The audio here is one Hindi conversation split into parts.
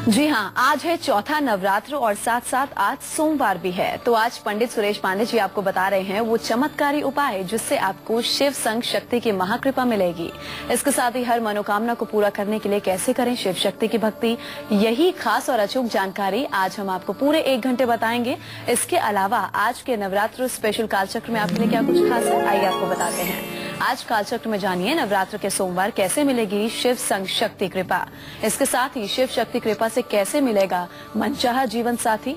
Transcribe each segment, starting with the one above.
जी हाँ, आज है चौथा नवरात्र और साथ साथ आज सोमवार भी है। तो आज पंडित सुरेश पांडे जी आपको बता रहे हैं वो चमत्कारी उपाय जिससे आपको शिव संग शक्ति की महाकृपा मिलेगी। इसके साथ ही हर मनोकामना को पूरा करने के लिए कैसे करें शिव शक्ति की भक्ति, यही खास और अचूक जानकारी आज हम आपको पूरे 1 घंटे बताएंगे। इसके अलावा आज के नवरात्र स्पेशल कालचक्र में आपके लिए क्या कुछ खास है, आइए आपको बताते हैं। आज कालचक्र में जानिए नवरात्र के सोमवार कैसे मिलेगी शिव संग शक्ति कृपा। इसके साथ ही शिव शक्ति कृपा से कैसे मिलेगा मनचाहा जीवन साथी,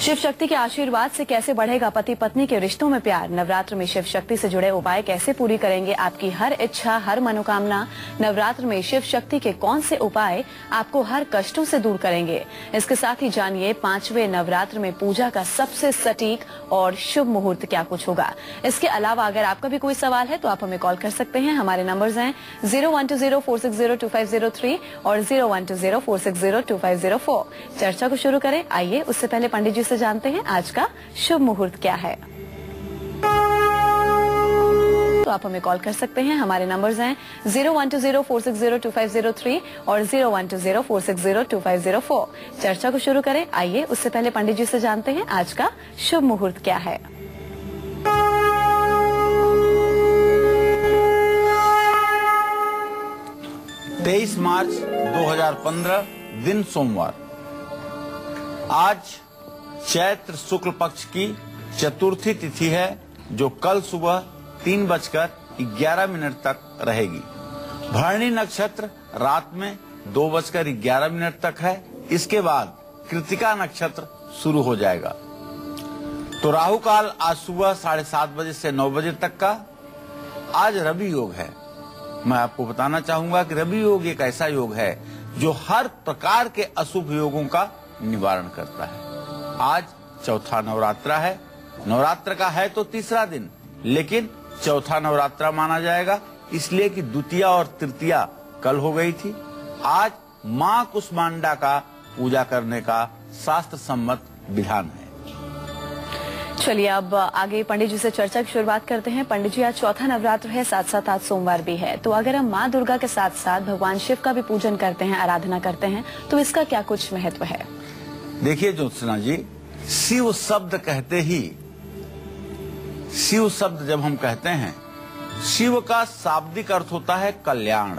शिव शक्ति के आशीर्वाद से कैसे बढ़ेगा पति पत्नी के रिश्तों में प्यार, नवरात्र में शिव शक्ति से जुड़े उपाय कैसे पूरी करेंगे आपकी हर इच्छा हर मनोकामना, नवरात्र में शिव शक्ति के कौन से उपाय आपको हर कष्टों से दूर करेंगे। इसके साथ ही जानिए 5वें नवरात्र में पूजा का सबसे सटीक और शुभ मुहूर्त क्या कुछ होगा। इसके अलावा अगर आपका भी कोई सवाल है तो आप हमें कॉल कर सकते हैं। हमारे नंबर्स हैं 0120460250 और 0120460250 चर्चा को शुरू करें। आइए उससे पहले पंडित जी से जानते हैं आज का शुभ मुहूर्त क्या है। तो आप हमें कॉल कर सकते हैं। हमारे नंबर्स हैं 0120460250 और 0120460250 चर्चा को शुरू करें। आइए उससे पहले पंडित जी से जानते हैं आज का शुभ मुहूर्त क्या है। 23 मार्च 2015 दिन सोमवार। आज चैत्र शुक्ल पक्ष की चतुर्थी तिथि है जो कल सुबह 3:11 तक रहेगी। भरणी नक्षत्र रात में 2:11 तक है। इसके बाद कृतिका नक्षत्र शुरू हो जाएगा। तो राहु काल आज सुबह 7:30 बजे से 9 बजे तक का। आज रवि योग है। मैं आपको बताना चाहूंगा कि रवि योग एक ऐसा योग है जो हर प्रकार के अशुभ योगों का निवारण करता है। आज चौथा नवरात्रा है। नवरात्र का है तो तीसरा दिन, लेकिन चौथा नवरात्रा माना जाएगा इसलिए कि द्वितीया और तृतीया कल हो गई थी। आज मां कुष्मांडा का पूजा करने का शास्त्र सम्मत विधान है। चलिए अब आगे पंडित जी से चर्चा की शुरुआत करते हैं। पंडित जी, आज चौथा नवरात्र है, साथ साथ आज सोमवार भी है। तो अगर हम माँ दुर्गा के साथ साथ भगवान शिव का भी पूजन करते हैं, आराधना करते हैं, तो इसका क्या कुछ महत्व है? देखिए ज्योत्सना जी, शिव शब्द कहते ही, शिव शब्द जब हम कहते हैं, शिव का शाब्दिक अर्थ होता है कल्याण।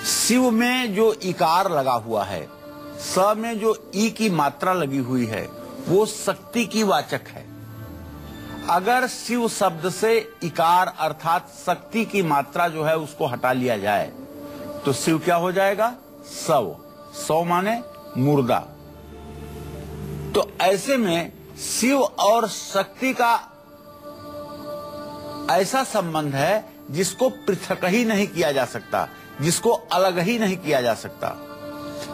शिव में जो इकार लगा हुआ है, स में जो ई की मात्रा लगी हुई है, वो शक्ति की वाचक है। अगर शिव शब्द से इकार अर्थात शक्ति की मात्रा जो है उसको हटा लिया जाए तो शिव क्या हो जाएगा? शव। शव माने मुर्दा। तो ऐसे में शिव और शक्ति का ऐसा संबंध है जिसको पृथक ही नहीं किया जा सकता, जिसको अलग ही नहीं किया जा सकता।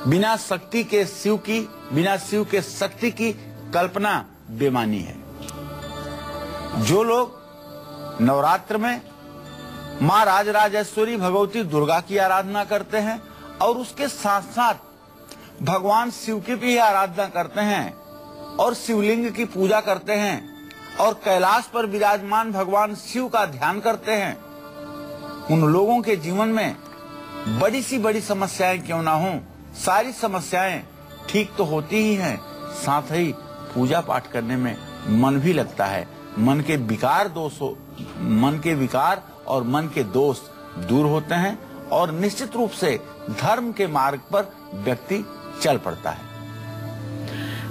बिना शक्ति के शिव की, बिना शिव के शक्ति की कल्पना बेमानी है। जो लोग नवरात्र में मां राजराजेश्वरी भगवती दुर्गा की आराधना करते हैं और उसके साथ साथ भगवान शिव की भी आराधना करते हैं और शिवलिंग की पूजा करते हैं और कैलाश पर विराजमान भगवान शिव का ध्यान करते हैं, उन लोगों के जीवन में बड़ी सी बड़ी समस्याएं क्यों ना हो, सारी समस्याएं ठीक तो होती ही हैं, साथ ही पूजा पाठ करने में मन भी लगता है। मन के विकार और मन के दोष दूर होते हैं और निश्चित रूप से धर्म के मार्ग पर व्यक्ति चल पड़ता है।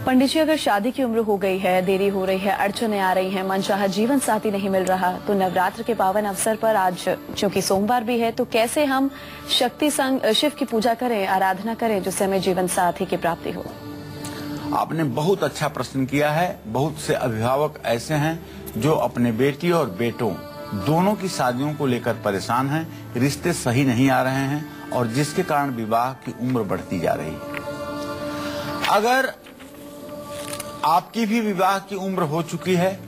पंडित जी, अगर शादी की उम्र हो गई है, देरी हो रही है, अड़चने आ रही हैं, मनचाहा जीवन साथी नहीं मिल रहा, तो नवरात्र के पावन अवसर पर आज चूंकि सोमवार भी है, तो कैसे हम शक्ति संग शिव की पूजा करें, आराधना करें जिससे हमें जीवन साथी की प्राप्ति हो? आपने बहुत अच्छा प्रश्न किया है। बहुत से अभिभावक ऐसे हैं जो अपने बेटी और बेटों दोनों की शादियों को लेकर परेशान हैं, रिश्ते सही नहीं आ रहे हैं और जिसके कारण विवाह की उम्र बढ़ती जा रही है। अगर आपकी भी विवाह की उम्र हो चुकी है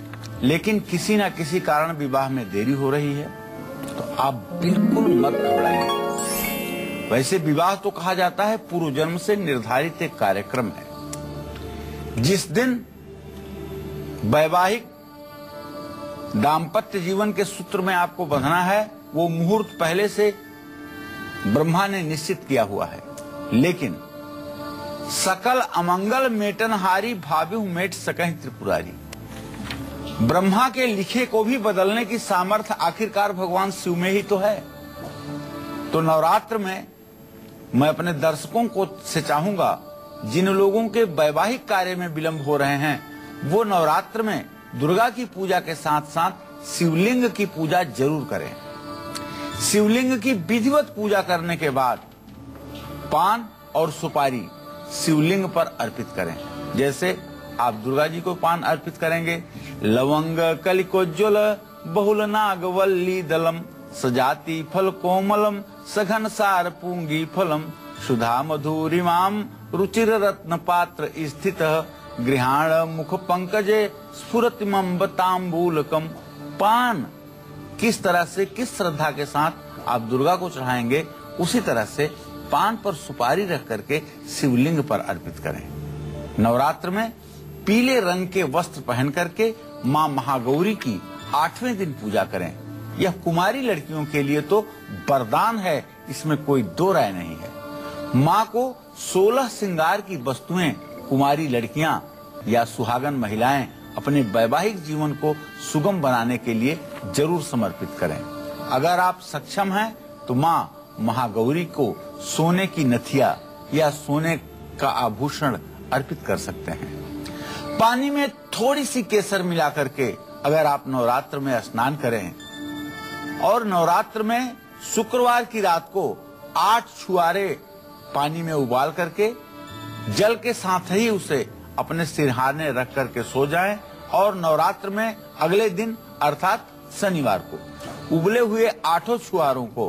लेकिन किसी न किसी कारण विवाह में देरी हो रही है तो आप बिल्कुल मत घबराइए। वैसे विवाह तो कहा जाता है पूर्व जन्म से निर्धारित एक कार्यक्रम है। जिस दिन वैवाहिक दाम्पत्य जीवन के सूत्र में आपको बंधना है वो मुहूर्त पहले से ब्रह्मा ने निश्चित किया हुआ है, लेकिन सकल अमंगल मेटनहारी भाव्यु मेट सकहि त्रिपुरारी। ब्रह्मा के लिखे को भी बदलने की सामर्थ्य आखिरकार भगवान शिव में ही तो है। तो नवरात्र में मैं अपने दर्शकों को से चाहूंगा, जिन लोगों के वैवाहिक कार्य में विलंब हो रहे हैं वो नवरात्र में दुर्गा की पूजा के साथ साथ शिवलिंग की पूजा जरूर करें। शिवलिंग की विधिवत पूजा करने के बाद पान और सुपारी शिवलिंग पर अर्पित करें। जैसे आप दुर्गा जी को पान अर्पित करेंगे, लवंग कलिकोज्ज्वल बहुल नागवल्ली दलम सजाति फल कोमलम सघन सार पूंगी फलम सुधा मधुरिमाम रुचिर रत्न पात्र स्थित गृहाण मुख पंकजे स्फुरतिमं तांबूलकम। पान किस तरह से किस श्रद्धा के साथ आप दुर्गा को चढ़ाएंगे, उसी तरह से पान पर सुपारी रख करके शिवलिंग पर अर्पित करें। नवरात्र में पीले रंग के वस्त्र पहन करके मां महागौरी की 8वें दिन पूजा करें। यह कुमारी लड़कियों के लिए तो वरदान है, इसमें कोई दो राय नहीं है। मां को 16 श्रृंगार की वस्तुएं कुमारी लड़कियां या सुहागन महिलाएं अपने वैवाहिक जीवन को सुगम बनाने के लिए जरूर समर्पित करें। अगर आप सक्षम हैं तो मां महागौरी को सोने की नथिया या सोने का आभूषण अर्पित कर सकते हैं। पानी में थोड़ी सी केसर मिला करके अगर आप नवरात्र में स्नान करें और नवरात्र में शुक्रवार की रात को 8 छुआरे पानी में उबाल करके जल के साथ ही उसे अपने सिरहाने रख करके सो जाएं और नवरात्र में अगले दिन अर्थात शनिवार को उबले हुए 8 छुआरों को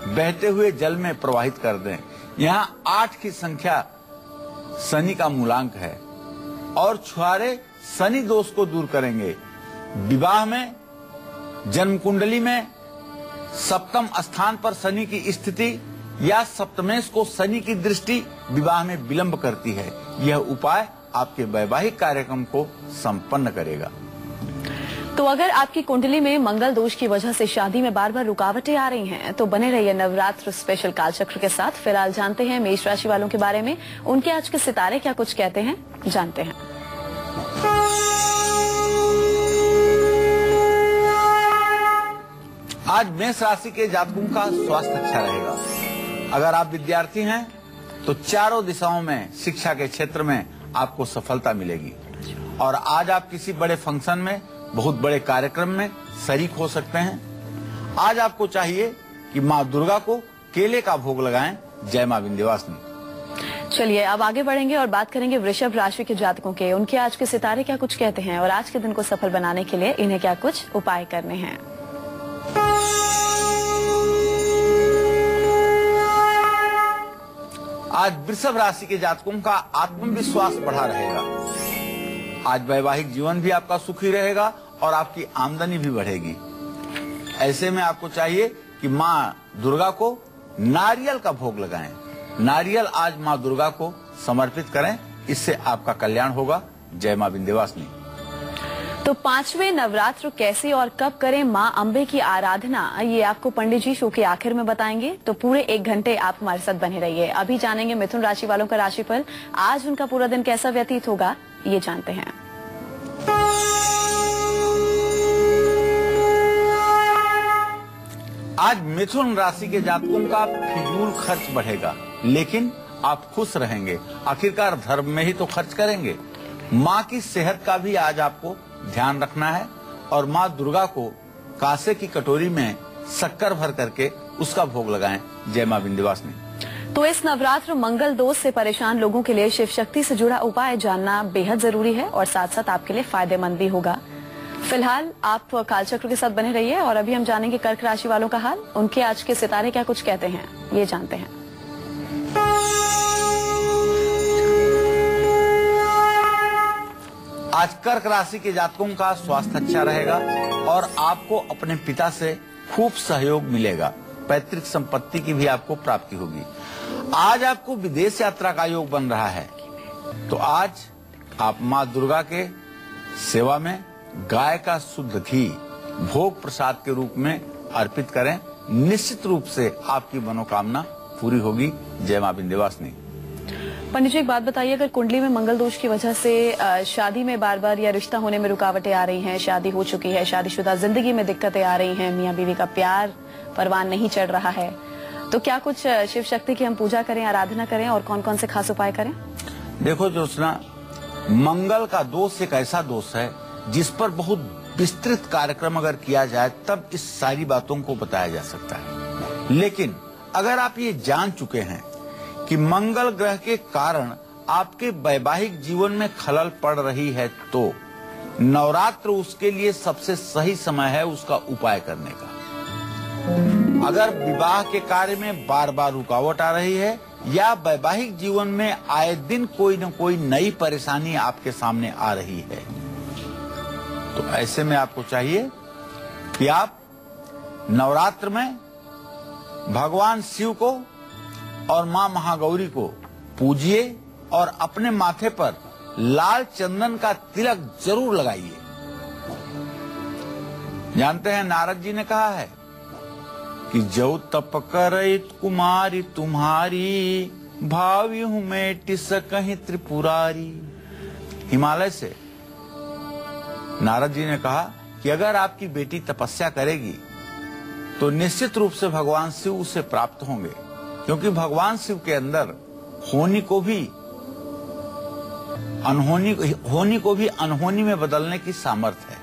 बहते हुए जल में प्रवाहित कर दें। यहाँ 8 की संख्या शनि का मूलांक है और छुआरे शनि दोष को दूर करेंगे। विवाह में जन्म कुंडली में सप्तम स्थान पर शनि की स्थिति या सप्तमेश को शनि की दृष्टि विवाह में विलंब करती है। यह उपाय आपके वैवाहिक कार्यक्रम को संपन्न करेगा। तो अगर आपकी कुंडली में मंगल दोष की वजह से शादी में बार बार रुकावटें आ रही हैं, तो बने रहिए नवरात्र स्पेशल कालचक्र के साथ। फिलहाल जानते हैं मेष राशि वालों के बारे में, उनके आज के सितारे क्या कुछ कहते हैं, जानते हैं। आज मेष राशि के जातकों का स्वास्थ्य अच्छा रहेगा। अगर आप विद्यार्थी हैं तो चारों दिशाओं में शिक्षा के क्षेत्र में आपको सफलता मिलेगी और आज आप किसी बड़े फंक्शन में, बहुत बड़े कार्यक्रम में शरीक हो सकते हैं। आज आपको चाहिए कि मां दुर्गा को केले का भोग लगाएं। जय मां विंध्यवासिनी। चलिए अब आगे बढ़ेंगे और बात करेंगे वृषभ राशि के जातकों के, उनके आज के सितारे क्या कुछ कहते हैं और आज के दिन को सफल बनाने के लिए इन्हें क्या कुछ उपाय करने हैं। आज वृषभ राशि के जातकों का आत्मविश्वास बढ़ा रहेगा। आज वैवाहिक जीवन भी आपका सुखी रहेगा और आपकी आमदनी भी बढ़ेगी। ऐसे में आपको चाहिए कि मां दुर्गा को नारियल का भोग लगाएं। नारियल आज मां दुर्गा को समर्पित करें, इससे आपका कल्याण होगा। जय मां विंध्यवासिनी। तो 5वें नवरात्र कैसे और कब करें मां अम्बे की आराधना, ये आपको पंडित जी शो के आखिर में बताएंगे। तो पूरे 1 घंटे आप हमारे साथ बने रहिए। अभी जानेंगे मिथुन राशि वालों का राशिफल। आज उनका पूरा दिन कैसा व्यतीत होगा, ये जानते हैं। आज मिथुन राशि के जातकों का फिजूल खर्च बढ़ेगा, लेकिन आप खुश रहेंगे। आखिरकार धर्म में ही तो खर्च करेंगे। माँ की सेहत का भी आज आपको ध्यान रखना है और माँ दुर्गा को कांसे की कटोरी में शक्कर भर करके उसका भोग लगाएं। जय मां विंध्यवासिनी। तो इस नवरात्र मंगल दोष से परेशान लोगों के लिए शिव शक्ति से जुड़ा उपाय जानना बेहद जरूरी है और साथ साथ आपके लिए फायदेमंद भी होगा। फिलहाल आप कालचक्र के साथ बने रहिए और अभी हम जानेंगे कर्क राशि वालों का हाल, उनके आज के सितारे क्या कुछ कहते हैं, ये जानते हैं। आज कर्क राशि के जातकों का स्वास्थ्य अच्छा रहेगा और आपको अपने पिता से खूब सहयोग मिलेगा। पैतृक संपत्ति की भी आपको प्राप्ति होगी। आज आपको विदेश यात्रा का योग बन रहा है, तो आज आप मां दुर्गा के सेवा में गाय का शुद्ध घी भोग प्रसाद के रूप में अर्पित करें। निश्चित रूप से आपकी मनोकामना पूरी होगी। जय मां विंध्यवासिनी। पंडित जी एक बात बताइए, अगर कुंडली में मंगल दोष की वजह से शादी में बार बार या रिश्ता होने में रुकावटें आ रही हैं, शादी हो चुकी है, शादीशुदा जिंदगी में दिक्कतें आ रही हैं, मियाँ बीवी का प्यार परवान नहीं चढ़ रहा है, तो क्या कुछ शिव शक्ति की हम पूजा करें, आराधना करें और कौन कौन से खास उपाय करें? देखो ज्योत्सना, मंगल का दोष एक ऐसा दोष है जिस पर बहुत विस्तृत कार्यक्रम अगर किया जाए तब इस सारी बातों को बताया जा सकता है। लेकिन अगर आप ये जान चुके हैं कि मंगल ग्रह के कारण आपके वैवाहिक जीवन में खलल पड़ रही है, तो नवरात्र उसके लिए सबसे सही समय है उसका उपाय करने का। अगर विवाह के कार्य में बार बार रुकावट आ रही है या वैवाहिक जीवन में आए दिन कोई न कोई नई परेशानी आपके सामने आ रही है, तो ऐसे में आपको चाहिए कि आप नवरात्र में भगवान शिव को और मां महागौरी को पूजिए और अपने माथे पर लाल चंदन का तिलक जरूर लगाइए। जानते हैं नारद जी ने कहा है कि जो तप करत कुमारी तुम्हारी, भावी हूं मैं टिस कहीं त्रिपुरारी। हिमालय से नारद जी ने कहा कि अगर आपकी बेटी तपस्या करेगी तो निश्चित रूप से भगवान शिव उसे प्राप्त होंगे, क्योंकि भगवान शिव के अंदर होनी को भी अनहोनी में बदलने की सामर्थ्य है।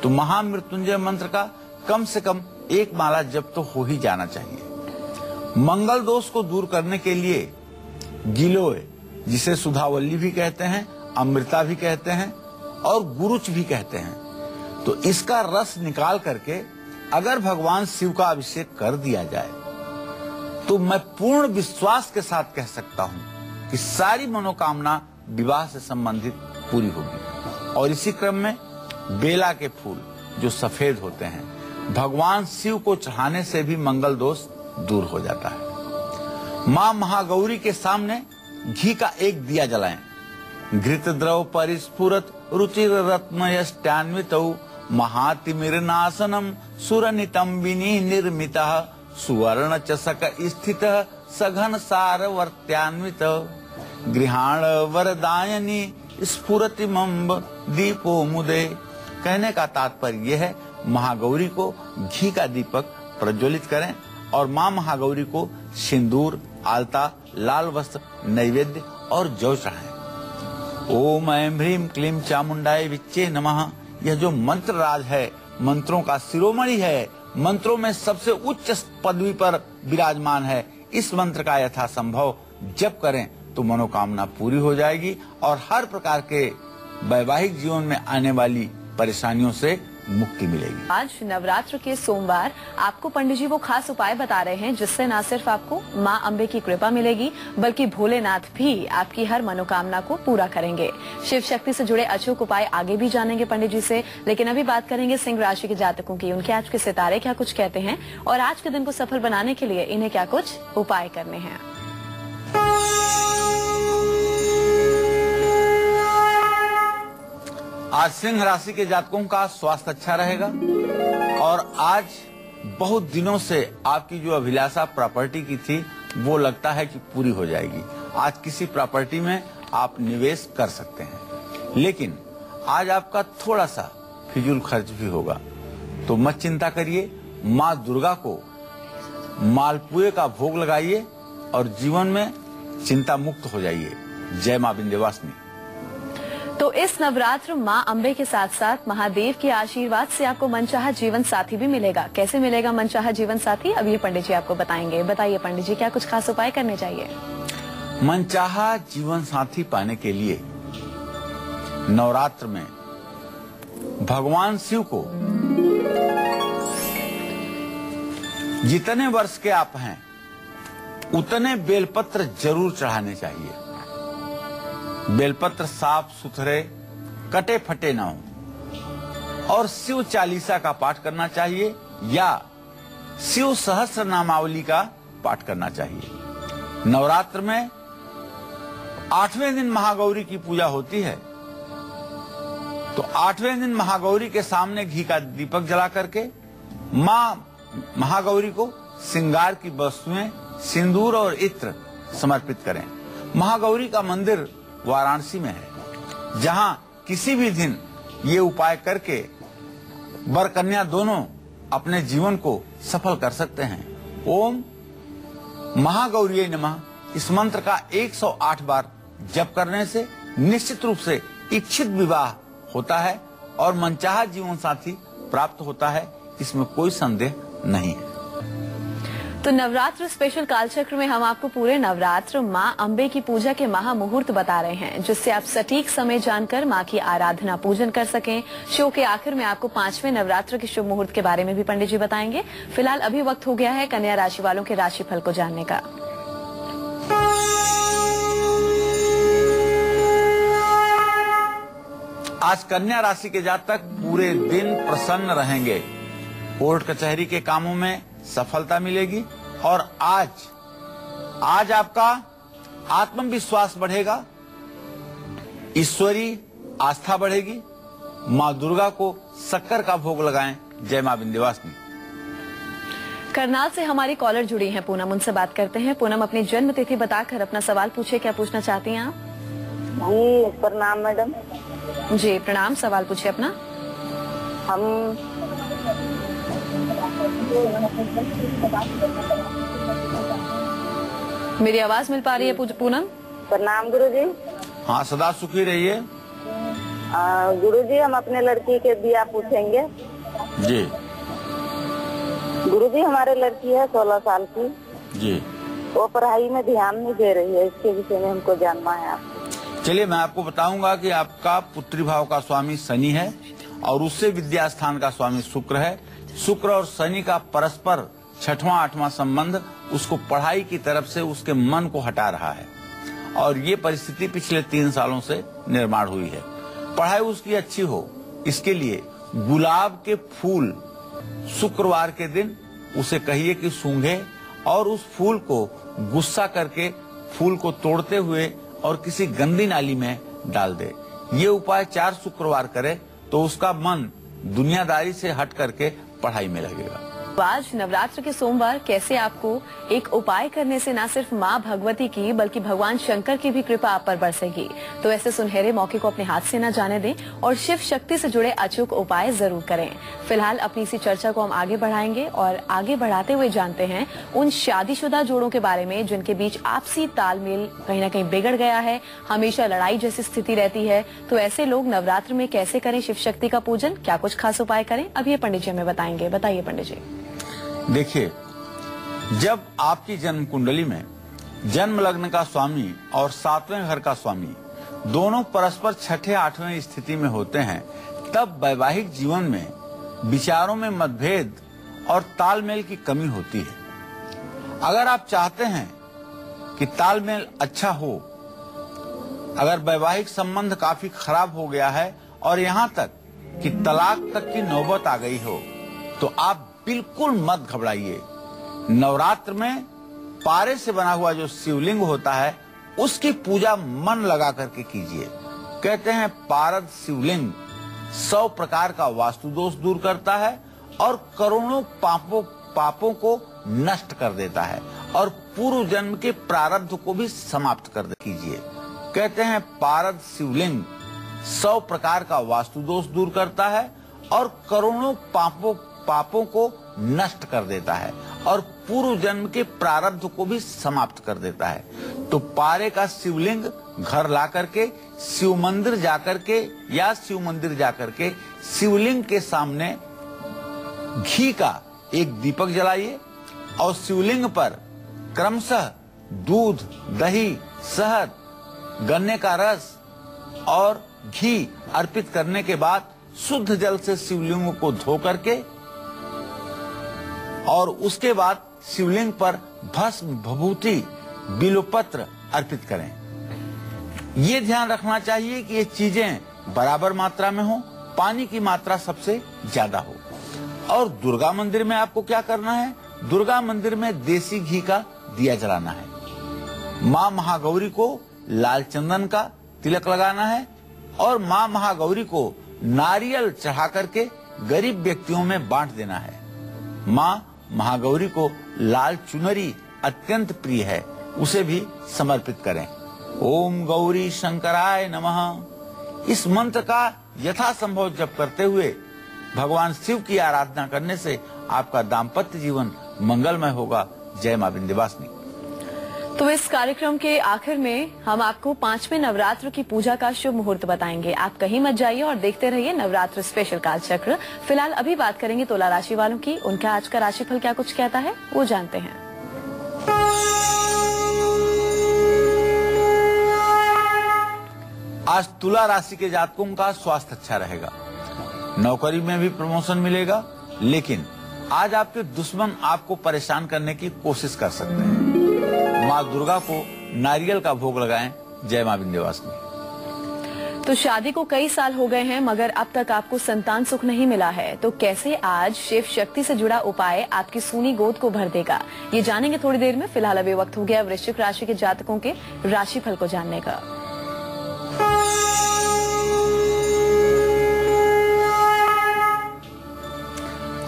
तो महामृत्युंजय मंत्र का कम से कम एक माला जप तो हो ही जाना चाहिए। मंगल दोष को दूर करने के लिए गिलोय, जिसे सुधावल्ली भी कहते हैं, अमृता भी कहते हैं और गुरुच भी कहते हैं, तो इसका रस निकाल करके अगर भगवान शिव का अभिषेक कर दिया जाए तो मैं पूर्ण विश्वास के साथ कह सकता हूं कि सारी मनोकामना विवाह से संबंधित पूरी होगी। और इसी क्रम में बेला के फूल जो सफेद होते हैं, भगवान शिव को चढ़ाने से भी मंगल दोष दूर हो जाता है। मां महागौरी के सामने घी का एक दिया जलाएं। घृत द्रव परिस्फुरत रुचिर रत्नयष्टान्वितौ महातिमिरनासनम सुरनितंबिनी निर्मितः सुवर्ण चषक स्थितः सघन सारवर्त्यान्वित गृहाण वरदायनी स्फुरतिमंब दीपो मुदे। कहने का तात्पर्य यह है, महागौरी को घी का दीपक प्रज्वलित करें और मां महागौरी को सिंदूर, आलता, लाल वस्त्र, नैवेद्य और जौ चढ़ाएं। ओम ऐं ह्रीं क्लीं चामुंडाय विच्चे नमः। यह जो मंत्र राज है, मंत्रों का शिरोमणि है, मंत्रों में सबसे उच्च पदवी पर विराजमान है, इस मंत्र का यथासंभव जप करें तो मनोकामना पूरी हो जाएगी और हर प्रकार के वैवाहिक जीवन में आने वाली परेशानियों से मुक्ति मिलेगी। आज नवरात्र के सोमवार आपको पंडित जी वो खास उपाय बता रहे हैं जिससे न सिर्फ आपको मां अम्बे की कृपा मिलेगी बल्कि भोलेनाथ भी आपकी हर मनोकामना को पूरा करेंगे। शिव शक्ति से जुड़े अचूक उपाय आगे भी जानेंगे पंडित जी से, लेकिन अभी बात करेंगे सिंह राशि के जातकों की। उनके आज के सितारे क्या कुछ कहते हैं और आज के दिन को सफल बनाने के लिए इन्हें क्या कुछ उपाय करने हैं। आज सिंह राशि के जातकों का स्वास्थ्य अच्छा रहेगा और आज बहुत दिनों से आपकी जो अभिलाषा प्रॉपर्टी की थी वो लगता है कि पूरी हो जाएगी। आज किसी प्रॉपर्टी में आप निवेश कर सकते हैं, लेकिन आज आपका थोड़ा सा फिजूल खर्च भी होगा, तो मत चिंता करिए। माँ दुर्गा को मालपुए का भोग लगाइए और जीवन में चिंता मुक्त हो जाइए। जय माँ विंध्यवासिनी। तो इस नवरात्र मां अम्बे के साथ साथ महादेव के आशीर्वाद से आपको मनचाहा जीवन साथी भी मिलेगा। कैसे मिलेगा मनचाहा जीवन साथी, अब ये पंडित जी आपको बताएंगे। बताइए पंडित जी, क्या कुछ खास उपाय करने चाहिए? मनचाहा जीवन साथी पाने के लिए नवरात्र में भगवान शिव को जितने वर्ष के आप हैं उतने बेलपत्र जरूर चढ़ाने चाहिए। बेलपत्र साफ सुथरे, कटे फटे ना हो और शिव चालीसा का पाठ करना चाहिए या शिव सहस्त्र नामावली का पाठ करना चाहिए। नवरात्र में 8वें दिन महागौरी की पूजा होती है, तो 8वें दिन महागौरी के सामने घी का दीपक जला करके मां महागौरी को श्रृंगार की वस्तुएं, सिंदूर और इत्र समर्पित करें। महागौरी का मंदिर वाराणसी में है, जहां किसी भी दिन ये उपाय करके वर कन्या दोनों अपने जीवन को सफल कर सकते हैं। ओम महागौरी नमः इस मंत्र का 108 बार जप करने से निश्चित रूप से इच्छित विवाह होता है और मनचाहा जीवन साथी प्राप्त होता है, इसमें कोई संदेह नहीं है। तो नवरात्र स्पेशल कालचक्र में हम आपको पूरे नवरात्र मां अंबे की पूजा के महामुहूर्त बता रहे हैं, जिससे आप सटीक समय जानकर मां की आराधना पूजन कर सकें। शो के आखिर में आपको 5वें नवरात्र के शुभ मुहूर्त के बारे में भी पंडित जी बताएंगे। फिलहाल अभी वक्त हो गया है कन्या राशि वालों के राशिफल को जानने का। आज कन्या राशि के जातक पूरे दिन प्रसन्न रहेंगे, कोर्ट कचहरी के कामों में सफलता मिलेगी और आज आपका आत्मविश्वास बढ़ेगा, ईश्वरी आस्था बढ़ेगी। माँ दुर्गा को शक्कर का भोग लगाएं। जय माँ विंध्यवासिनी। करनाल से हमारी कॉलर जुड़ी हैं पूनम, उनसे बात करते हैं। पूनम, अपनी जन्म तिथि बताकर अपना सवाल पूछे, क्या पूछना चाहती हैं आप? जी प्रणाम मैडम। जी प्रणाम, सवाल पूछे अपना। हम मेरी आवाज मिल पा रही है पूनम? प्रणाम गुरुजी। हाँ, सदा सुखी रहिए। गुरुजी, हम अपने लड़की के बिया पूछेंगे। जी गुरुजी, हमारे लड़की है 16 साल की। जी, वो पढ़ाई में ध्यान नहीं दे रही है, इसके विषय में हमको जानना है आपसे। चलिए मैं आपको बताऊंगा कि आपका पुत्री भाव का स्वामी शनि है और उससे विद्या स्थान का स्वामी शुक्र है। शुक्र और शनि का परस्पर 6वां 8वां संबंध उसको पढ़ाई की तरफ से उसके मन को हटा रहा है और ये परिस्थिति पिछले 3 सालों से निर्माण हुई है। पढ़ाई उसकी अच्छी हो, इसके लिए गुलाब के फूल शुक्रवार के दिन उसे कहिए कि सूंघे और उस फूल को गुस्सा करके फूल को तोड़ते हुए और किसी गंदी नाली में डाल दे। ये उपाय 4 शुक्रवार करे तो उसका मन दुनियादारी से हट करके पढ़ाई में लगेगा। आज नवरात्र के सोमवार कैसे आपको एक उपाय करने से न सिर्फ मां भगवती की बल्कि भगवान शंकर की भी कृपा आप पर बरसेगी। तो ऐसे सुनहरे मौके को अपने हाथ से न जाने दें और शिव शक्ति से जुड़े अचूक उपाय जरूर करें। फिलहाल अपनी इसी चर्चा को हम आगे बढ़ाएंगे और आगे बढ़ाते हुए जानते हैं उन शादीशुदा जोड़ों के बारे में जिनके बीच आपसी तालमेल कहीं न कहीं बिगड़ गया है, हमेशा लड़ाई जैसी स्थिति रहती है। तो ऐसे लोग नवरात्र में कैसे करें शिव शक्ति का पूजन, क्या कुछ खास उपाय करें, अब ये पंडित जी हमें बताएंगे। बताइए पंडित जी। देखिए, जब आपकी जन्म कुंडली में जन्म लग्न का स्वामी और 7वें घर का स्वामी दोनों परस्पर 6ठे 8वें स्थिति में होते हैं, तब वैवाहिक जीवन में विचारों में मतभेद और तालमेल की कमी होती है। अगर आप चाहते हैं कि तालमेल अच्छा हो, अगर वैवाहिक संबंध काफी खराब हो गया है और यहाँ तक कि तलाक तक की नौबत आ गई हो, तो आप बिल्कुल मत घबराइए। नवरात्र में पारे से बना हुआ जो शिवलिंग होता है उसकी पूजा मन लगा करके कीजिए। कहते हैं पारद शिवलिंग 100 प्रकार का वास्तु दोष दूर करता है और करोड़ों पापों को नष्ट कर देता है और पूर्व जन्म के प्रारब्ध को भी समाप्त कर कीजिए। कहते हैं पारद शिवलिंग 100 प्रकार का वास्तु दोष दूर करता है और करोड़ों पापों को नष्ट कर देता है और पूर्व जन्म के प्रारब्ध को भी समाप्त कर देता है। तो पारे का शिवलिंग घर ला करके शिव मंदिर जाकर के या शिव मंदिर जाकर के शिवलिंग के सामने घी का एक दीपक जलाइए और शिवलिंग पर क्रमशः दूध, दही, शहद, गन्ने का रस और घी अर्पित करने के बाद शुद्ध जल से शिवलिंग को धो करके और उसके बाद शिवलिंग पर भस्म, भभूति, बिल्वपत्र अर्पित करें। ये ध्यान रखना चाहिए कि ये चीजें बराबर मात्रा में हो, पानी की मात्रा सबसे ज्यादा हो। और दुर्गा मंदिर में आपको क्या करना है? दुर्गा मंदिर में देसी घी का दिया जलाना है। माँ महागौरी को लाल चंदन का तिलक लगाना है और माँ महागौरी को नारियल चढ़ा करके गरीब व्यक्तियों में बांट देना है। माँ महागौरी को लाल चुनरी अत्यंत प्रिय है, उसे भी समर्पित करें। ओम गौरी शंकराय नमः। इस मंत्र का यथासंभव जप करते हुए भगवान शिव की आराधना करने से आपका दाम्पत्य जीवन मंगलमय होगा। जय मां विंध्यवासिनी। तो इस कार्यक्रम के आखिर में हम आपको 5वें नवरात्र की पूजा का शुभ मुहूर्त बताएंगे। आप कहीं मत जाइए और देखते रहिए नवरात्र स्पेशल कालचक्र। फिलहाल अभी बात करेंगे तुला राशि वालों की। उनका आज का राशिफल क्या कुछ कहता है वो जानते हैं। आज तुला राशि के जातकों का स्वास्थ्य अच्छा रहेगा, नौकरी में भी प्रमोशन मिलेगा, लेकिन आज आपके दुश्मन आपको परेशान करने की कोशिश कर सकते हैं। माँ दुर्गा को नारियल का भोग लगाएं। जय मां विंध्यवासिनी। तो शादी को कई साल हो गए हैं मगर अब तक आपको संतान सुख नहीं मिला है, तो कैसे आज शिव शक्ति से जुड़ा उपाय आपकी सूनी गोद को भर देगा, ये जानेंगे थोड़ी देर में। फिलहाल अभी वक्त हो गया वृश्चिक राशि के जातकों के राशिफल को जानने का।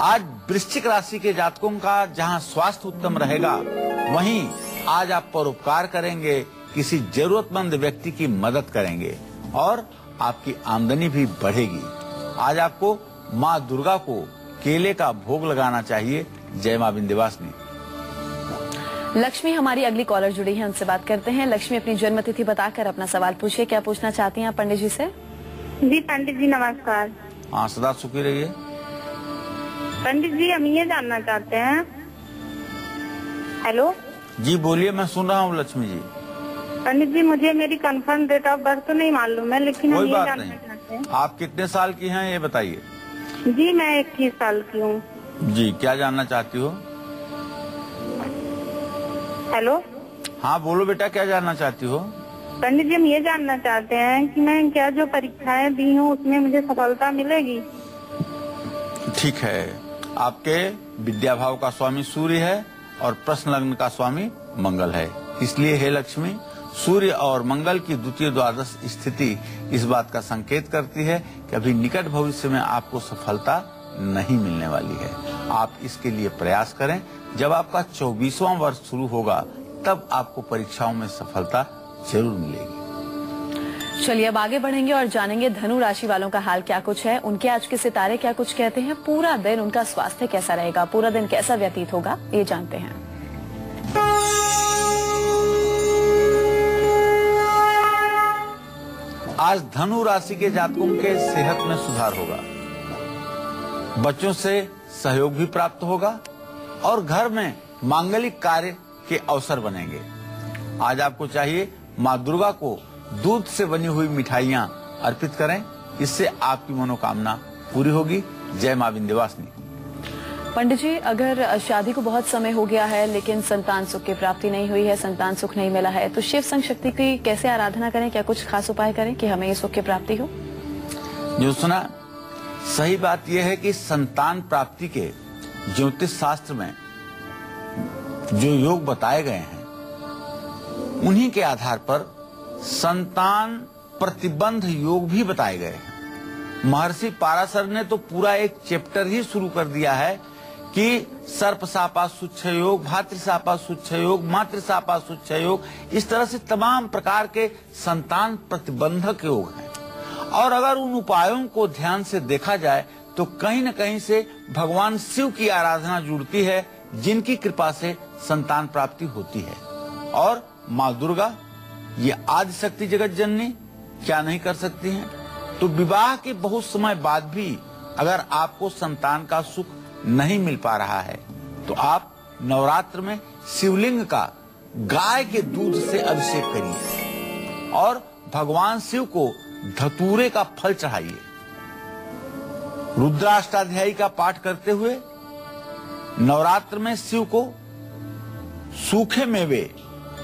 आज वृश्चिक राशि के जातकों का जहां स्वास्थ्य उत्तम रहेगा, वहीं आज आप परोपकार करेंगे, किसी जरूरतमंद व्यक्ति की मदद करेंगे और आपकी आमदनी भी बढ़ेगी। आज आपको माँ दुर्गा को केले का भोग लगाना चाहिए। जय मां विंध्यवासिनी। लक्ष्मी हमारी अगली कॉलर जुड़ी है, उनसे बात करते हैं। लक्ष्मी अपनी जन्म तिथि बताकर अपना सवाल पूछिए। क्या पूछना चाहती हैं आप पंडित जी से? जी पंडित जी नमस्कार। हाँ, सदा सुखी रहिए। पंडित जी हम ये जानना चाहते हैं। हेलो जी बोलिए, मैं सुन रहा हूँ लक्ष्मी जी। पंडित जी मुझे मेरी कंफर्म डेट ऑफ बर्थ तो नहीं मालूम है, लेकिन हम कोई ये बात जानना नहीं। चाहते हैं। आप कितने साल की हैं ये बताइए। जी मैं 21 साल की हूँ। जी, क्या जानना चाहती हो? हेलो हाँ बोलो बेटा, क्या जानना चाहती हो? पंडित जी हम ये जानना चाहते हैं कि मैं क्या जो परीक्षाएं दी हूँ उसमें मुझे सफलता मिलेगी? ठीक है, आपके विद्या भाव का स्वामी सूर्य है और प्रश्न लग्न का स्वामी मंगल है। इसलिए हे लक्ष्मी, सूर्य और मंगल की द्वितीय द्वादश स्थिति इस बात का संकेत करती है कि अभी निकट भविष्य में आपको सफलता नहीं मिलने वाली है। आप इसके लिए प्रयास करें। जब आपका 24वां वर्ष शुरू होगा तब आपको परीक्षाओं में सफलता जरूर मिलेगी। चलिए अब आगे बढ़ेंगे और जानेंगे धनु राशि वालों का हाल क्या कुछ है, उनके आज के सितारे क्या कुछ कहते हैं, पूरा दिन उनका स्वास्थ्य कैसा रहेगा, पूरा दिन कैसा व्यतीत होगा, ये जानते हैं। आज धनु राशि के जातकों के सेहत में सुधार होगा, बच्चों से सहयोग भी प्राप्त होगा और घर में मांगलिक कार्य के अवसर बनेंगे। आज आपको चाहिए माँ दुर्गा को दूध से बनी हुई मिठाइयाँ अर्पित करें, इससे आपकी मनोकामना पूरी होगी। जय मां विंध्यवासिनी। पंडित जी अगर शादी को बहुत समय हो गया है लेकिन संतान सुख की प्राप्ति नहीं हुई है, संतान सुख नहीं मिला है, तो शिव संग शक्ति की कैसे आराधना करें, क्या कुछ खास उपाय करें कि हमें ये सुख की प्राप्ति हो? जो सुना, सही बात यह है कि संतान प्राप्ति के ज्योतिष शास्त्र में जो योग बताए गए हैं उन्हीं के आधार पर संतान प्रतिबंध योग भी बताए गए हैं। महर्षि पाराशर ने तो पूरा एक चैप्टर ही शुरू कर दिया है कि सर्पशापा सुच्छ योग, भातृशापा सुच्छ योग, मातृशापा सुच्छ योग, इस तरह से तमाम प्रकार के संतान प्रतिबंधक योग हैं। और अगर उन उपायों को ध्यान से देखा जाए तो कहीं न कहीं से भगवान शिव की आराधना जुड़ती है, जिनकी कृपा से संतान प्राप्ति होती है। और माँ दुर्गा, ये आदि शक्ति जगत जननी, क्या नहीं कर सकती हैं? तो विवाह के बहुत समय बाद भी अगर आपको संतान का सुख नहीं मिल पा रहा है तो आप नवरात्र में शिवलिंग का गाय के दूध से अभिषेक करिए और भगवान शिव को धतूरे का फल चढ़ाइए। रुद्राष्टाध्यायी का पाठ करते हुए नवरात्र में शिव को सूखे मेवे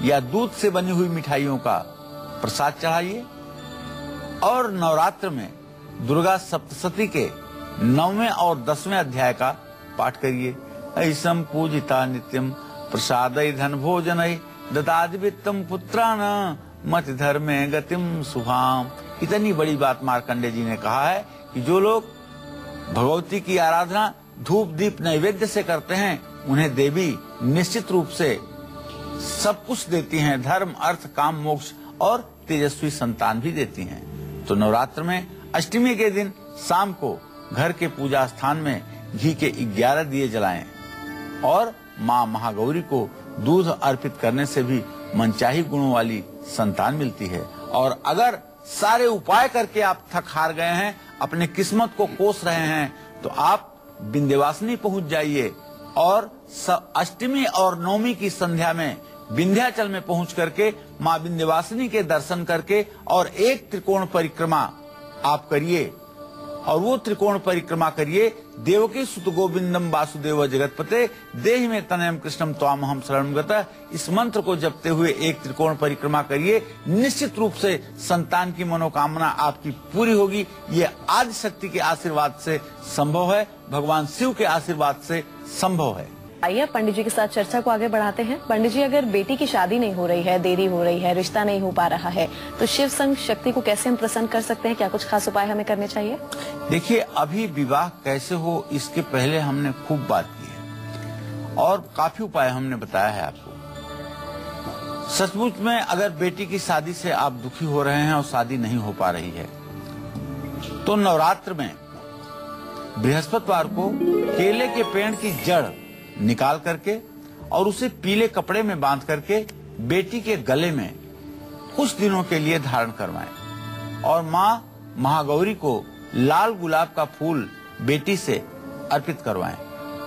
या दूध से बनी हुई मिठाइयों का प्रसाद चढ़ाइए और नवरात्र में दुर्गा सप्तशती के 9वें और 10वें अध्याय का पाठ करिए। ऐसम पूजिता नित्यम प्रसादय धन भोजनय ददाति वित्तम पुत्रान मत धर्मे गतिम शुभाम। इतनी बड़ी बात मार्कंडे जी ने कहा है कि जो लोग भगवती की आराधना धूप दीप नैवेद्य से करते हैं उन्हें देवी निश्चित रूप से सब कुछ देती हैं, धर्म अर्थ काम मोक्ष और तेजस्वी संतान भी देती हैं। तो नवरात्र में अष्टमी के दिन शाम को घर के पूजा स्थान में घी के 11 दिए जलाएं और माँ महागौरी को दूध अर्पित करने से भी मनचाही गुणों वाली संतान मिलती है। और अगर सारे उपाय करके आप थक हार गए हैं, अपने किस्मत को कोस रहे हैं, तो आप विंध्यवासिनी पहुंच जाइए और अष्टमी और नवमी की संध्या में विंध्याचल में पहुंच करके माँ विंध्यवासिनी के दर्शन करके और एक त्रिकोण परिक्रमा आप करिए। और वो त्रिकोण परिक्रमा करिए, देवकी सुत गोविंदम वासुदेव जगतपते देहि में तनयम कृष्णम त्वामहम शरणं गतः। इस मंत्र को जपते हुए एक त्रिकोण परिक्रमा करिए, निश्चित रूप से संतान की मनोकामना आपकी पूरी होगी। ये आदि शक्ति के आशीर्वाद से संभव है, भगवान शिव के आशीर्वाद से संभव है। आइए पंडित जी के साथ चर्चा को आगे बढ़ाते हैं। पंडित जी, अगर बेटी की शादी नहीं हो रही है, देरी हो रही है, रिश्ता नहीं हो पा रहा है, तो शिव संग शक्ति को कैसे हम प्रसन्न कर सकते हैं? क्या कुछ खास उपाय हमें करने चाहिए? देखिए, अभी विवाह कैसे हो इसके पहले हमने खूब बात की है और काफी उपाय हमने बताया है आपको। सचमुच में अगर बेटी की शादी से आप दुखी हो रहे हैं और शादी नहीं हो पा रही है, तो नवरात्र में बृहस्पतिवार को केले के पेड़ की जड़ निकाल करके और उसे पीले कपड़े में बांध करके बेटी के गले में कुछ दिनों के लिए धारण करवाएं और माँ महागौरी को लाल गुलाब का फूल बेटी से अर्पित करवाएं।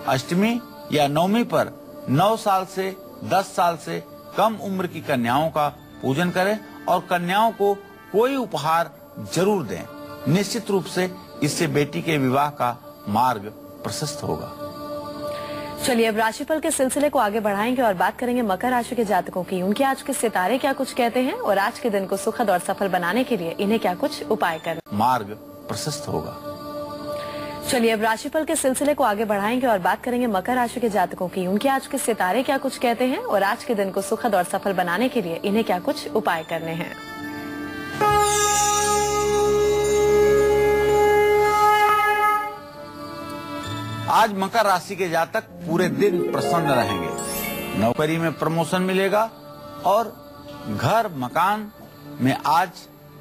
अष्टमी या नवमी पर 9 साल से 10 साल से कम उम्र की कन्याओं का पूजन करें और कन्याओं को कोई उपहार जरूर दें। निश्चित रूप से इससे बेटी के विवाह का मार्ग प्रशस्त होगा। चलिए, अब राशिफल के सिलसिले को आगे बढ़ाएंगे और बात करेंगे मकर राशि के जातकों की। उनके आज के सितारे क्या कुछ कहते हैं और आज के दिन को सुखद और सफल बनाने के लिए इन्हें क्या कुछ उपाय करना, मार्ग प्रशस्त होगा। चलिए, अब राशिफल के सिलसिले को आगे बढ़ाएंगे और बात करेंगे मकर राशि के जातकों की। उनके आज के सितारे क्या कुछ कहते हैं और आज के दिन को सुखद और सफल बनाने के लिए इन्हें क्या कुछ उपाय करने हैं। आज मकर राशि के जातक पूरे दिन प्रसन्न रहेंगे। नौकरी में प्रमोशन मिलेगा और घर मकान में आज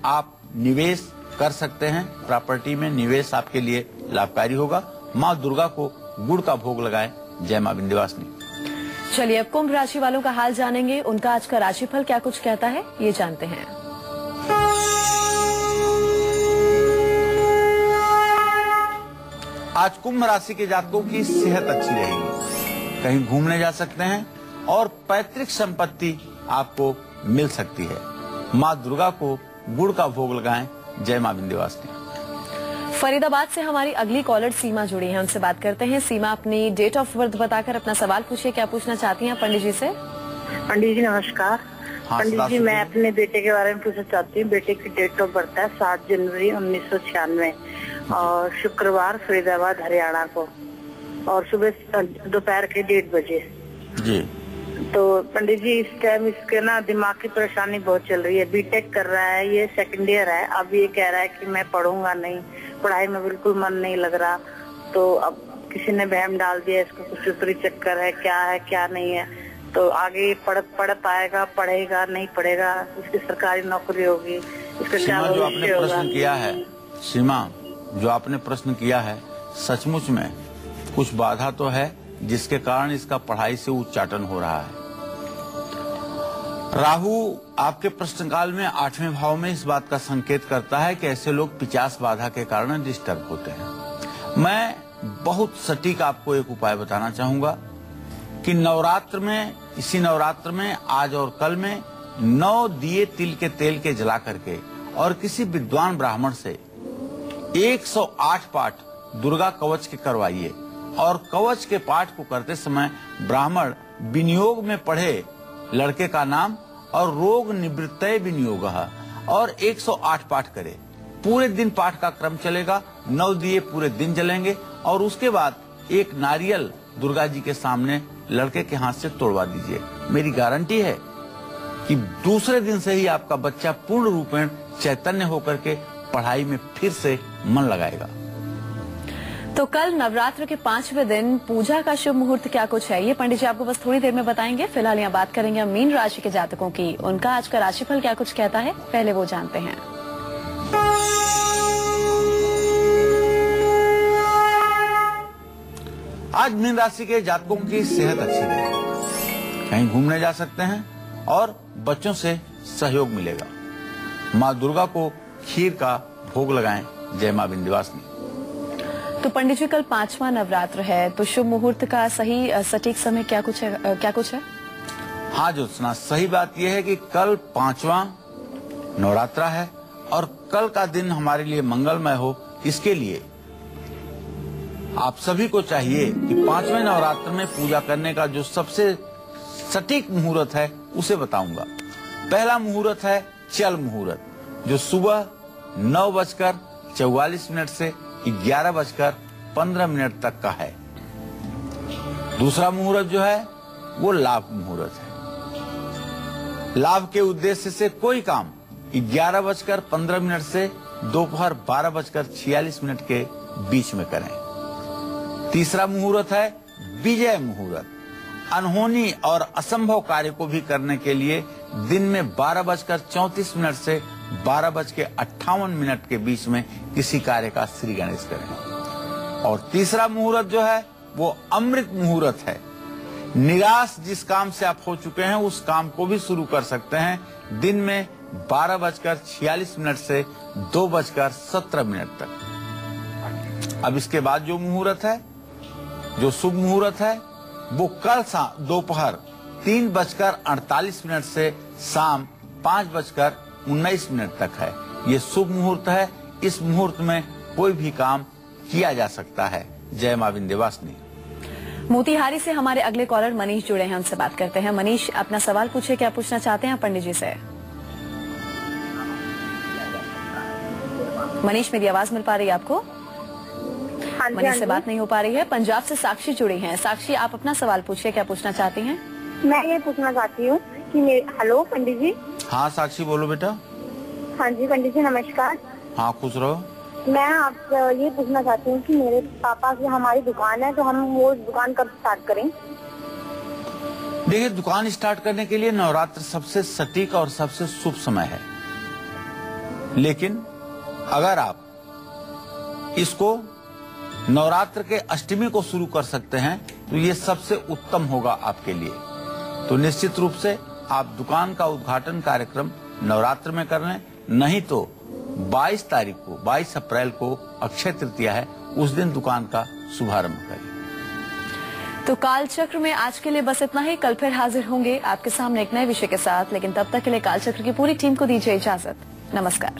आप निवेश कर सकते हैं। प्रॉपर्टी में निवेश आपके लिए लाभकारी होगा। माँ दुर्गा को गुड़ का भोग लगाएं। जय माँ विंध्यवासिनी। चलिए, अब कुंभ राशि वालों का हाल जानेंगे। उनका आज का राशिफल क्या कुछ कहता है, ये जानते हैं। आज कुंभ राशि के जातकों की सेहत अच्छी रहेगी। कहीं घूमने जा सकते हैं और पैतृक संपत्ति आपको मिल सकती है। माँ दुर्गा को गुड़ का भोग लगाएं। जय माँ विंध्यवासिनी। फरीदाबाद से हमारी अगली कॉलर सीमा जुड़ी है, उनसे बात करते हैं। सीमा, अपनी डेट ऑफ बर्थ बताकर अपना सवाल पूछिए। क्या पूछना चाहती हैं पंडित जी से? पंडित जी नमस्कार। हाँ, पंडित जी, मैं अपने बेटे के बारे में पूछना चाहती हूँ। बेटे की डेट ऑफ बर्थ है 7 जनवरी 1996 और शुक्रवार फरीदाबाद हरियाणा को और सुबह दोपहर के 1:30 बजे जी। तो पंडित जी, इस टाइम इसके ना दिमाग की परेशानी बहुत चल रही है। बीटेक कर रहा है, ये सेकंड ईयर है। अब ये कह रहा है कि मैं पढ़ूंगा नहीं, पढ़ाई में बिल्कुल मन नहीं लग रहा। तो अब किसी ने बहम डाल दिया इसको, कुछ ऊपरी चक्कर है क्या नहीं है। तो आगे पढ़ पाएगा, पढ़ेगा नहीं पढ़ेगा, इसकी सरकारी नौकरी होगी, इसका क्या जो आपने भविष्य प्रश्न होगा? किया है सीमा, जो आपने प्रश्न किया है, सचमुच में कुछ बाधा तो है जिसके कारण इसका पढ़ाई से उच्चाटन हो रहा है। राहु आपके प्रश्नकाल में 8वें भाव में इस बात का संकेत करता है कि ऐसे लोग 50 बाधा के कारण डिस्टर्ब होते हैं। मैं बहुत सटीक आपको एक उपाय बताना चाहूंगा कि इसी नवरात्र में आज और कल में 9 दिए तिल के तेल के जला करके और किसी विद्वान ब्राह्मण से 108 पाठ दुर्गा कवच के करवाइए और कवच के पाठ को करते समय ब्राह्मण विनियोग में पढ़े लड़के का नाम और रोग निवृत्तये विनियोगः और 108 पाठ करे। पूरे दिन पाठ का क्रम चलेगा। 9 दिए पूरे दिन जलेंगे और उसके बाद एक नारियल दुर्गा जी के सामने लड़के के हाथ से तोड़वा दीजिए। मेरी गारंटी है कि दूसरे दिन से ही आपका बच्चा पूर्ण रूपेण चैतन्य होकर के पढ़ाई में फिर से मन लगाएगा। तो कल नवरात्र के 5वें दिन पूजा का शुभ मुहूर्त क्या कुछ है, ये पंडित जी आपको बस थोड़ी देर में बताएंगे। फिलहाल यहाँ बात करेंगे हम मीन राशि के जातकों की। उनका आज का राशिफल क्या कुछ कहता है, पहले वो जानते हैं। आज मीन राशि के जातकों की सेहत अच्छी रहेगी, कहीं घूमने जा सकते हैं और बच्चों से सहयोग मिलेगा। माँ दुर्गा को खीर का भोग लगाएं। जय माँ विंध्यवासिनी। तो पंडित जी कल 5वां नवरात्र है, तो शुभ मुहूर्त का सही सटीक समय क्या कुछ है? हाँ ज्योत्सना, सही बात यह है कि कल 5वां नवरात्र है और कल का दिन हमारे लिए मंगलमय हो। इसके लिए आप सभी को चाहिए कि 5वें नवरात्र में पूजा करने का जो सबसे सटीक मुहूर्त है उसे बताऊंगा। पहला मुहूर्त है चल मुहूर्त, जो सुबह 9:44 से 11:15 तक का है। दूसरा मुहूर्त जो है वो लाभ मुहूर्त है। लाभ के उद्देश्य से कोई काम 11:15 से दोपहर 12:46 के बीच में करें। तीसरा मुहूर्त है विजय मुहूर्त। अनहोनी और असंभव कार्य को भी करने के लिए दिन में 12:34 से 12:58 के बीच में किसी कार्य का श्री गणेश करें। और तीसरा मुहूर्त जो है वो अमृत मुहूर्त है। निराश जिस काम से आप हो चुके हैं उस काम को भी शुरू कर सकते हैं दिन में 12:46 से 2:17 तक। अब इसके बाद जो मुहूर्त है, जो शुभ मुहूर्त है, वो कल दोपहर 3:48 से शाम 5:19 तक है। ये शुभ मुहूर्त है। इस मुहूर्त में कोई भी काम किया जा सकता है। जय मां विंध्यवासिनी। मोतिहारी से हमारे अगले कॉलर मनीष जुड़े हैं, उनसे बात करते हैं। मनीष, अपना सवाल पूछे, क्या पूछना चाहते हैं पंडित जी से? मनीष, मेरी आवाज मिल पा रही है आपको? मनीष से बात नहीं हो पा रही है। पंजाब से साक्षी जुड़ी हैं। साक्षी, आप अपना सवाल पूछिए, क्या पूछना चाहती हैं? मैं ये पूछना चाहती हूँ कि हेलो पंडित जी। हाँ साक्षी, बोलो बेटा। हाँ जी पंडित जी, नमस्कार। हाँ खुश रहो। मैं आपसे ये पूछना चाहती हूँ कि मेरे पापा की हमारी दुकान है, तो हम वो दुकान कब स्टार्ट करें? देखिए, दुकान स्टार्ट करने के लिए नवरात्र सबसे सटीक और सबसे शुभ समय है, लेकिन अगर आप इसको नवरात्र के अष्टमी को शुरू कर सकते हैं तो ये सबसे उत्तम होगा आपके लिए। तो निश्चित रूप से आप दुकान का उद्घाटन कार्यक्रम नवरात्र में कर लें, नहीं तो 22 तारीख को 22 अप्रैल को अक्षय तृतीया है, उस दिन दुकान का शुभारंभ करें। तो कालचक्र में आज के लिए बस इतना ही। कल फिर हाजिर होंगे आपके सामने एक नए विषय के साथ, लेकिन तब तक के लिए कालचक्र की पूरी टीम को दीजिए इजाजत। नमस्कार।